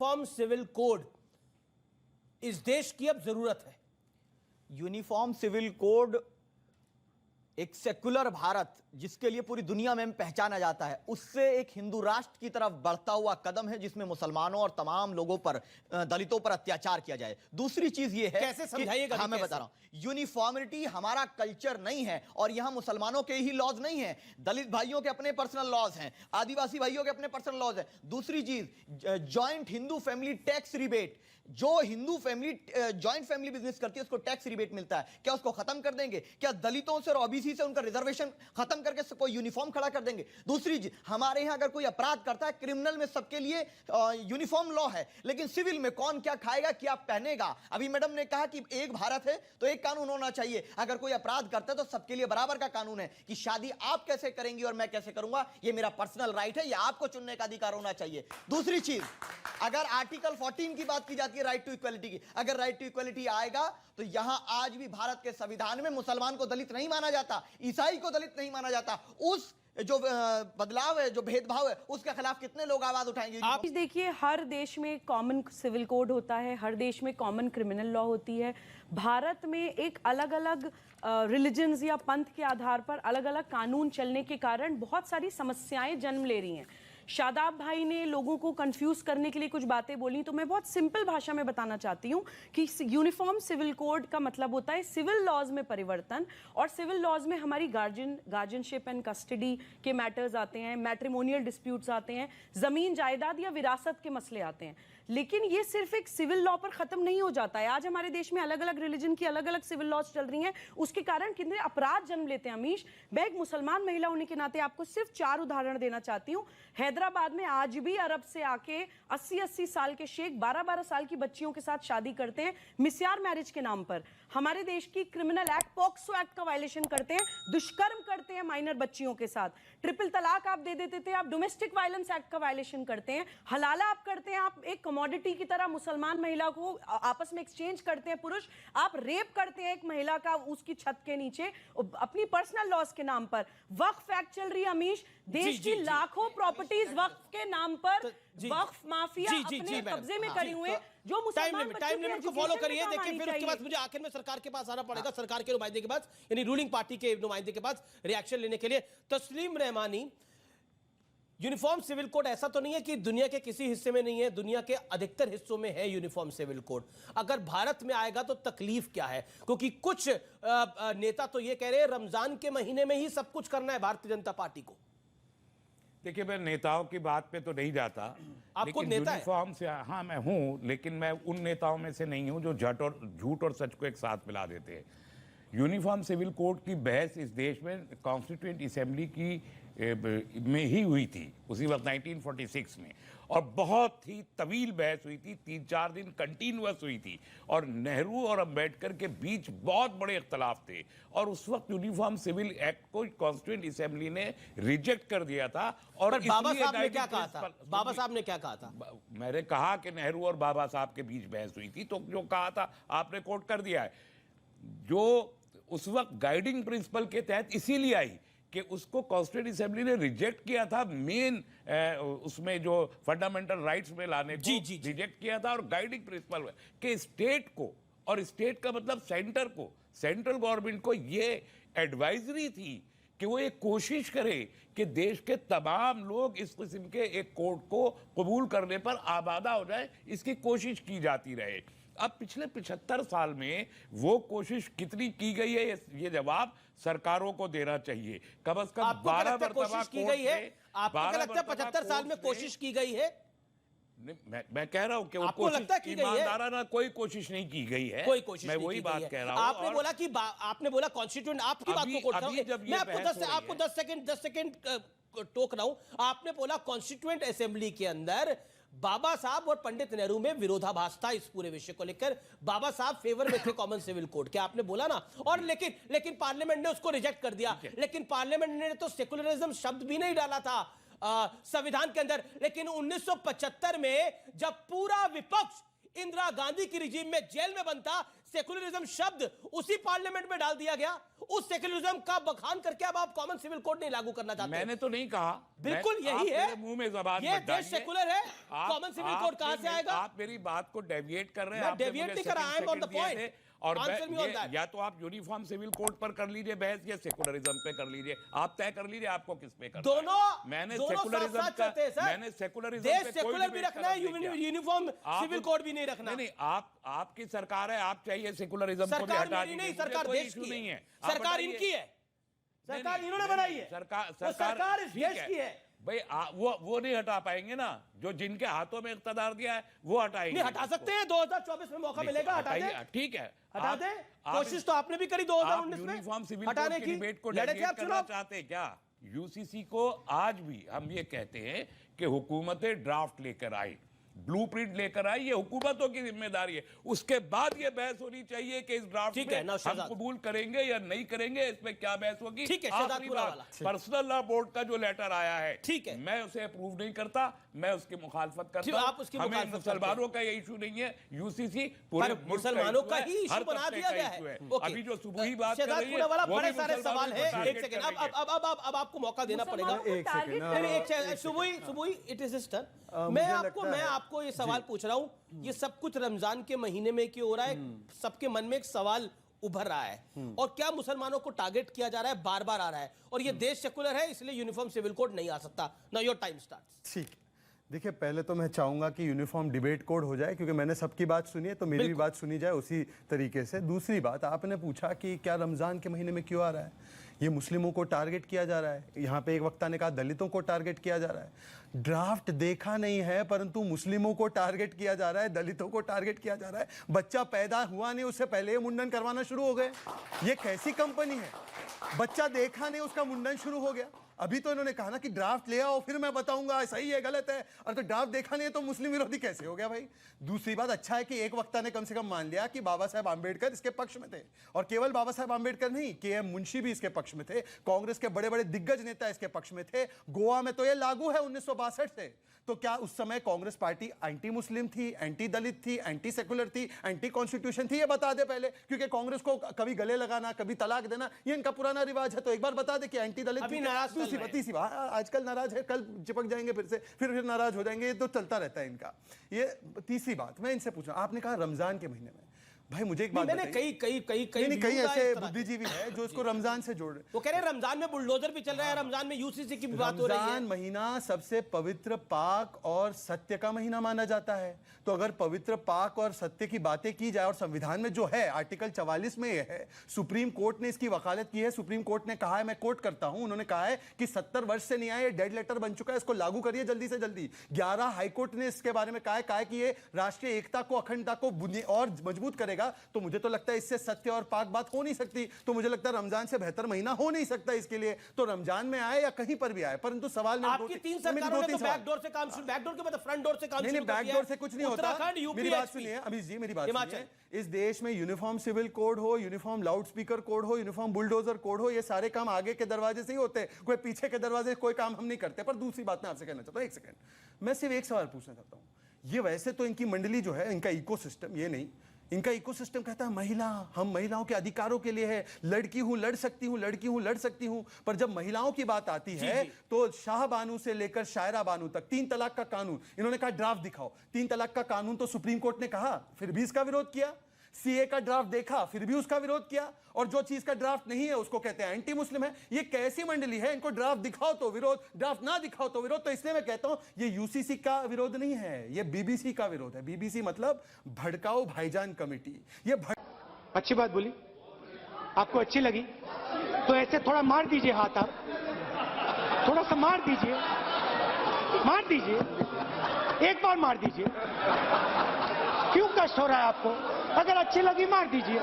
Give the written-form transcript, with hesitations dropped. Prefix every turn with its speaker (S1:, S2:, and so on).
S1: Uniform civil code इस देश की अब जरूरत है।
S2: यूनिफॉर्म सिविल कोड एक सेकुलर भारत जिसके लिए पूरी दुनिया में पहचाना जाता है, उससे एक हिंदू राष्ट्र की तरफ बढ़ता हुआ कदम है जिसमें मुसलमानों और तमाम लोगों पर, दलितों पर अत्याचार किया जाए। दूसरी चीज ये है,
S1: कैसे समझाइएगा?
S2: हाँ मैं बता रहा हूं, यूनिफॉर्मिटी हमारा कल्चर नहीं है और यहां मुसलमानों के ही लॉज नहीं है, दलित भाइयों के अपने पर्सनल लॉज हैं, आदिवासी भाइयों के अपने पर्सनल लॉज हैं। दूसरी चीज, joint Hindu family tax rebate, जो Hindu family joint family business करती है उसको टैक्स रिबेट मिलता है, क्या उसको खत्म कर देंगे? क्या दलितों से और ओबीसी से उनका रिजर्वेशन खत्म करके कोई यूनिफॉर्म खड़ा कर देंगे? दूसरी, हमारे यहां अगर कोई अपराध करता है, क्रिमिनल में सबके लिए यूनिफॉर्म लॉ है, लेकिन सिविल में कौन क्या खाएगा, क्या पहनेगा? अभी मैडम ने कहा कि एक भारत है तो एक कानून होना चाहिए। अगर कोई अपराध करता है तो सबके लिए बराबर का कानून है कि शादी आप कैसे करेंगी और मैं कैसे करूंगा, यह मेरा पर्सनल राइट है, यह आपको चुनने का अधिकार होना चाहिए। दूसरी चीज, अगर आर्टिकल 14 की बात की जाती है राइट टू इक्वलिटी की, अगर राइट टू इक्वलिटी आएगा तो यहां आज भी भारत के संविधान में मुसलमान को दलित नहीं माना जाता, ईसाई को दलित नहीं माना जाता। उस जो बदलाव है, जो भेदभाव है, उसके खिलाफ कितने लोग आवाज उठाएंगे?
S3: आप देखिए, हर देश में कॉमन सिविल कोड होता है, हर देश में कॉमन क्रिमिनल लॉ होती है। भारत में एक अलग अलग रिलीजन्स या पंथ के आधार पर अलग अलग कानून चलने के कारण बहुत सारी समस्याएं जन्म ले रही हैं। शादाब भाई ने लोगों को कंफ्यूज करने के लिए कुछ बातें बोली, तो मैं बहुत सिंपल भाषा में बताना चाहती हूँ कि यूनिफॉर्म सिविल कोड का मतलब होता है सिविल लॉज में परिवर्तन, और सिविल लॉज में हमारी गार्जियनशिप एंड कस्टडी के मैटर्स आते हैं, मैट्रिमोनियल डिस्प्यूट्स आते हैं, जमीन जायदाद या विरासत के मसले आते हैं। लेकिन ये सिर्फ एक सिविल लॉ पर खत्म नहीं हो जाता है। आज हमारे देश में अलग अलग रिलीजन की अलग अलग सिविल लॉज चल रही हैं, उसके कारण कितने अपराध जन्म लेते हैं। अमीश, मैं एक मुसलमान महिला होने के नाते आपको सिर्फ 4 उदाहरण देना चाहती हूँ। हैदराबाद में आज भी अरब से आके 80-80 साल के शेख 12-12 साल की बच्चियों के साथ शादी करते हैं मिस्यार मैरिज के नाम पर। हमारे देश की क्रिमिनल एक्ट पॉक्सो एक्ट का वायलेशन करते हैं, दुष्कर्म करते हैं माइनर बच्चियों के साथ। ट्रिपल तलाक आप दे देते थे, आप डोमेस्टिक वायलेंस एक्ट का वायलेशन करते हैं। हलाला आप करते हैं, आप एक कमोडिटी की तरह मुसलमान महिला को आपस में एक्सचेंज करते हैं पुरुष। आप रेप करते हैं एक महिला का उसकी छत के नीचे अपनी पर्सनल लॉस के नाम पर। वक्फ एक्ट चल रही है अमीश, देश की लाखों प्रॉपर्टीज वक्फ के नाम पर वक्फ माफिया अपने कब्जे में करे हुए, जो मुसलमान
S1: टाइम लिमिट को फॉलो करिए। देखिए, फिर उसके बाद मुझे आखिर में सरकार के पास आना पड़ेगा, सरकार के नुमाइंदे के पास, यानी रूलिंग पार्टी के नुमाइंदे के पास रिएक्शन लेने के लिए। तस्लीम रहमानी, यूनिफॉर्म सिविल कोड ऐसा तो नहीं है कि दुनिया के किसी हिस्से में नहीं है, दुनिया के अधिकतर हिस्सों में है यूनिफॉर्म सिविल कोड। अगर भारत में आएगा तो तकलीफ क्या है? क्योंकि कुछ नेता तो ये कह रहे हैं रमजान के महीने में ही सब कुछ करना है भारतीय जनता पार्टी को।
S4: देखिए, मैं नेताओं की बात पे तो नहीं जाता,
S1: आप खुद नेता है?
S4: यूनिफॉर्म से, हाँ मैं हूं, लेकिन मैं उन नेताओं में से नहीं हूं जो झूठ और सच को एक साथ मिला देते हैं। यूनिफॉर्म सिविल कोड की बहस इस देश में कॉन्स्टिट्यूएंट असेंबली की में ही हुई थी, उसी वक्त 1946 में, और बहुत ही तवील बहस हुई थी, 3-4 दिन कंटिन्यूअस हुई थी, और नेहरू और अंबेडकर के बीच बहुत बड़े इख्तलाफ थे, और उस वक्त यूनिफॉर्म सिविल एक्ट को कॉन्स्टिट्यूएंट असेंबली ने रिजेक्ट कर दिया था। और
S1: बाबा साहब ने क्या कहा था? बाबा साहब ने क्या कहा था?
S4: मैंने कहा कि नेहरू और बाबा साहब के बीच बहस हुई थी, तो जो कहा था आपने कोट कर दिया है। जो उस वक्त गाइडिंग प्रिंसिपल के तहत इसीलिए आई कि उसको कॉन्स्टिट्यूएंट असेंबली ने रिजेक्ट किया था, मेन उसमें जो फंडामेंटल राइट्स में लाने को रिजेक्ट किया था, और गाइडिंग प्रिंसिपल कि स्टेट को, और स्टेट का मतलब सेंटर को, सेंट्रल गवर्नमेंट को ये एडवाइजरी थी कि वो एक कोशिश करे कि देश के तमाम लोग इस किस्म के एक कोड को कबूल करने पर आबादा हो जाए, इसकी कोशिश की जाती रहे। अब पिछले 75 साल में वो कोशिश कितनी की गई है, ये जवाब सरकारों को देना चाहिए। कम से कम 12
S1: कोशिश की गई है। आपको क्या लगता है 75 साल में कोशिश की गई है?
S4: मैं कह रहा हूं कि
S1: आपको लगता है की गई है?
S4: ईमानदाराना कोई कोशिश नहीं की गई है,
S1: कोई कोशिश
S4: मैं वही बात कह रहा हूं।
S1: आपने बोला कॉन्स्टिट्यूएंट, आपकी बात को कोट कर रहा हूं मैं, आपको 10 सेकंड टोक रहा हूं। आपने बोला कॉन्स्टिट्यूएंट असेंबली के अंदर बाबा साहब और पंडित नेहरू में विरोधाभास था इस पूरे विषय को लेकर, बाबा साहब फेवर में थे कॉमन सिविल कोड, क्या आपने बोला ना? और लेकिन पार्लियामेंट ने उसको रिजेक्ट कर दिया। लेकिन पार्लियामेंट ने तो सेकुलरिज्म शब्द भी नहीं डाला था संविधान के अंदर। लेकिन 1975 में जब पूरा विपक्ष इंदिरा गांधी की रिजीम में जेल में बंद था, सेकुलरिज्म शब्द उसी पार्लियामेंट में डाल दिया गया। उस सेकुलरिज्म का बखान करके अब आप कॉमन सिविल कोड नहीं लागू करना चाहते।
S4: मैंने तो नहीं कहा,
S1: बिल्कुल यही है,
S4: मुंह में जबान
S1: ये
S4: मत डालिए।
S1: देश सेकुलर है, कॉमन सिविल कोड कहां से आएगा?
S4: आप मेरी बात को डेविएट कर रहे हैं।
S1: मैं
S4: आपने
S1: डेविएट
S4: मुझे
S1: नहीं कर रहा, I am on the
S4: second दिए
S1: पॉइंट।
S4: थे, और
S1: Answer me on that.
S4: या तो आप यूनिफॉर्म सिविल कोड पर कर लीजिए बहस, या सेकुलरिज्म पे कर लीजिए। आप तय कर लीजिए आपको किस पे करना है।
S1: दोनों
S4: मैंने
S1: दोनों
S4: सेकुलरिज्म
S1: साथ-साथ
S4: का,
S1: चलते हैं, सर।
S4: मैंने सेकुलरिज्म
S1: देश
S4: पे कोई
S1: सेकुलर भी
S4: डिबेट
S1: रखना है,
S4: नहीं किया।
S1: यूनिफॉर्म
S4: आप-
S1: सिविल कोड भी नहीं रखना।
S4: नहीं, आपकी सरकार है, आप चाहिए सेकुलरिज्म को भी
S1: सरकार
S4: हटा
S1: मेरी
S4: दीजिए।
S1: नहीं,
S4: मुझे
S1: सरकार
S4: कोई
S1: देश
S4: issue
S1: की
S4: नहीं
S1: है,
S4: है। आप
S1: सरकार
S4: बताइए।
S1: इनकी है, सरकार
S4: नहीं,
S1: इन्होंने
S4: नहीं,
S1: बनाई है,
S4: सरकार
S1: वो सरकार इस
S4: ठीक
S1: देश की है।
S4: भाई वो नहीं हटा पाएंगे ना, जो जिनके हाथों में इख्तियार दिया है वो हटाएंगे।
S1: नहीं हटा सकते हैं, 2024 में मौका मिलेगा, हटा दे,
S4: ठीक है,
S1: हटा दे।
S4: आप
S1: कोशिश तो आपने भी करी 2019 में
S4: यूनिफॉर्म सिविल
S1: हटाने
S4: कोड की
S1: की,
S4: डिबेट को
S1: लड़े थे
S4: डेविएट
S1: आप
S4: करना
S1: चुनाव।
S4: चाहते हैं क्या? यूसीसी को आज भी हम ये कहते हैं कि हुकूमतें ड्राफ्ट लेकर आई, ब्लूप्रिंट लेकर आई, ये हुकूमतों की जिम्मेदारी है। उसके बाद ये बहस होनी चाहिए कि इस ड्राफ्ट
S1: ठीक है,
S4: में
S1: नौशाद।
S4: हम कबूल करेंगे या नहीं करेंगे, इसमें क्या बहस होगी।
S1: ठीक है,
S4: आखिरी
S1: शहजादपुरा
S4: बात,
S1: वाला।
S4: पर्सनल लॉ बोर्ड का जो लेटर आया है,
S1: ठीक है।
S4: मैं उसे अप्रूव नहीं करता, मैं उसकी मुखालफत
S1: ठीक,
S4: करता हूं।
S1: आप उसकी
S4: हमें
S1: मुखालफत
S4: मुसलमानों का ये इशू नहीं है, यूसीसी पूरे
S1: पर मुसलमानों का ही इशू
S4: हर
S1: बना
S4: तबके
S1: दिया
S4: का
S1: गया
S4: इशू
S1: है।
S4: है।
S1: ओके।
S4: अभी जो सुबह ही बात कर रही
S1: शहजादपुरा
S4: है
S1: वाला
S4: वो
S1: बड़े
S4: भी
S1: सारे
S4: मुसलमानों
S1: सवाल
S4: को
S1: है। एक
S4: टारगेट
S1: सेकंड,
S4: कर रही है।
S1: अब आपको मौका देना पड़ेगा।
S3: मुसलमानों को टारगेट
S1: नहीं, सुबुई इट इज हिज टर्न। मैं आपको ये सवाल पूछ रहा हूँ, ये सब कुछ रमजान के महीने में क्यों हो रहा है? सबके मन में एक सवाल उभर रहा है, और क्या मुसलमानों को टारगेट किया जा रहा है, बार बार आ रहा है, और ये देश सेकुलर है इसलिए यूनिफॉर्म सिविल कोड नहीं आ सकता। Now your time starts.
S5: ठीक, देखिए पहले तो मैं चाहूँगा कि यूनिफॉर्म डिबेट कोड हो जाए, क्योंकि मैंने सबकी बात सुनी है, तो मेरी भी बात सुनी जाए उसी तरीके से। दूसरी बात, आपने पूछा कि क्या रमज़ान के महीने में क्यों आ रहा है? ये मुस्लिमों को टारगेट किया जा रहा है। यहाँ पे एक वक्ता ने कहा दलितों को टारगेट किया जा रहा है। ड्राफ्ट देखा नहीं है, परंतु मुस्लिमों को टारगेट किया जा रहा है, दलितों को टारगेट किया जा रहा है। बच्चा पैदा हुआ नहीं, उससे पहले ये मुंडन करवाना शुरू हो गए। ये कैसी कंपनी है? बच्चा देखा नहीं, उसका मुंडन शुरू हो गया। अभी तो इन्होंने कहा ना कि ड्राफ्ट ले आओ, फिर मैं बताऊंगा सही है गलत है। और तो ड्राफ्ट देखा नहीं है तो मुस्लिम विरोधी कैसे हो गया भाई? दूसरी बात, अच्छा है कि एक वक्ता ने कम से कम मान लिया कि बाबा साहेब आंबेडकर इसके पक्ष में थे, और केवल बाबा साहेब आंबेडकर नहीं, के.एम. मुंशी भी इसके पक्ष में थे। कांग्रेस के बड़े बड़े दिग्गज नेता इसके पक्ष में थे। गोवा में तो ये लागू है 1962 से। तो क्या उस समय कांग्रेस पार्टी एंटी मुस्लिम थी, एंटी दलित थी, एंटी सेकुलर थी, एंटी कॉन्स्टिट्यूशन थी? ये बता दे पहले, क्योंकि कांग्रेस को कभी गले लगाना, कभी तलाक देना, ये इनका पुराना रिवाज है। तो एक बार बता दे कि एंटी दलित
S1: अभी
S5: थी।
S1: नाराज चल
S5: दूसरी
S1: रहे
S5: बात, तीसरी बात, आजकल नाराज है, कल चिपक जाएंगे फिर से, फिर नाराज हो जाएंगे। ये तो चलता रहता है इनका। ये तीसरी बात मैं इनसे पूछूं, आपने कहा रमजान के महीने में, भाई मुझे एक बात
S1: मैंने
S5: बताइए।
S1: कई
S5: कई
S1: views आए
S5: ऐसे
S1: इस तरह के।
S5: बुद्धिजीवी हैं जो इसको रमजान से जोड़ रहे हैं।
S1: वो कह रहे हैं रमजान में बुलडोजर भी चल रहा है, रमजान में यूसीसी की भी बात हो रही है।
S5: रमजान महीना सबसे पवित्र, पाक और सत्य का महीना माना जाता है। तो अगर पवित्र, पाक और सत्य की बातें की जाए, और संविधान में जो है आर्टिकल 44 में यह है, सुप्रीम कोर्ट ने इसकी वकालत की है। सुप्रीम कोर्ट ने कहा है, मैं कोट करता हूं, उन्होंने कहा है कि 70 वर्ष से नहीं आए, डेड लेटर बन चुका है, इसको लागू करिए जल्दी से जल्दी। 11 हाईकोर्ट ने इसके बारे में कहा है कि ये राष्ट्रीय एकता को, अखंडता को और मजबूत करेगा। तो मुझे तो लगता है इससे सत्य और पाक बात हो नहीं सकती। तो मुझे लगता है रमजान से बेहतर महीना हो नहीं सकता इसके लिए। तो रमजान में आए या कहीं पर भी आए, परंतु सवाल में
S1: आपकी तीन सरकारों ने तो बैकडोर से काम शुरू, बैकडोर के मतलब फ्रंट डोर से काम शुरू
S5: नहीं,
S1: कर दिया
S5: बैकडोर
S1: है।
S5: से कुछ नहीं होता।
S1: उत्तराखंड, यूपी,
S5: मेरी बात
S1: एचपी।
S5: सुनिए अमित जी, मेरी बात
S1: हिमाचल।
S5: सुनिए। इस देश में यूनिफॉर्म सिविल कोड हो, यूनिफॉर्म लाउड स्पीकर कोड हो, यूनिफॉर्म बुलडोजर कोड हो, ये सारे काम आगे के दरवाजे से ही होते हैं, कोई पीछे के दरवाजे कोई काम हम नहीं करते। पर दूसरी बात मैं आपसे कहना चाहता हूँ, एक सेकंड, मैं सिर्फ एक सवाल पूछना चाहता हूँ। ये वैसे तो इनकी मंडली जो है, इनका इकोसिस्टम, ये नहीं, इनका इकोसिस्टम कहता है महिला, हम महिलाओं के अधिकारों के लिए है, लड़की हूं लड़ सकती हूं, लड़की हूं लड़ सकती हूं। पर जब महिलाओं की बात आती है तो शाह बानू से लेकर शायरा बानू तक 3 तलाक का कानून, इन्होंने कहा ड्राफ्ट दिखाओ। 3 तलाक का कानून तो सुप्रीम कोर्ट ने कहा, फिर भी इसका विरोध किया। सीए का ड्राफ्ट देखा, फिर भी उसका विरोध किया। और जो चीज का ड्राफ्ट नहीं है उसको कहते हैं एंटी मुस्लिम है। ये कैसी मंडली है? इनको ड्राफ्ट दिखाओ तो विरोध, ड्राफ्ट ना दिखाओ तो विरोध। तो इसलिए मैं कहता हूं ये यूसीसी का विरोध नहीं है, ये बीबीसी का विरोध है। बीबीसी मतलब भड़काओ भाईजान कमेटी। ये
S6: अच्छी बात बोली, आपको अच्छी लगी तो ऐसे थोड़ा मार दीजिए हाथ, आप थोड़ा सा मार दीजिए, मार दीजिए, एक बार मार दीजिए। क्यों कष्ट हो रहा है आपको? अगर अच्छी लगी मार दीजिए।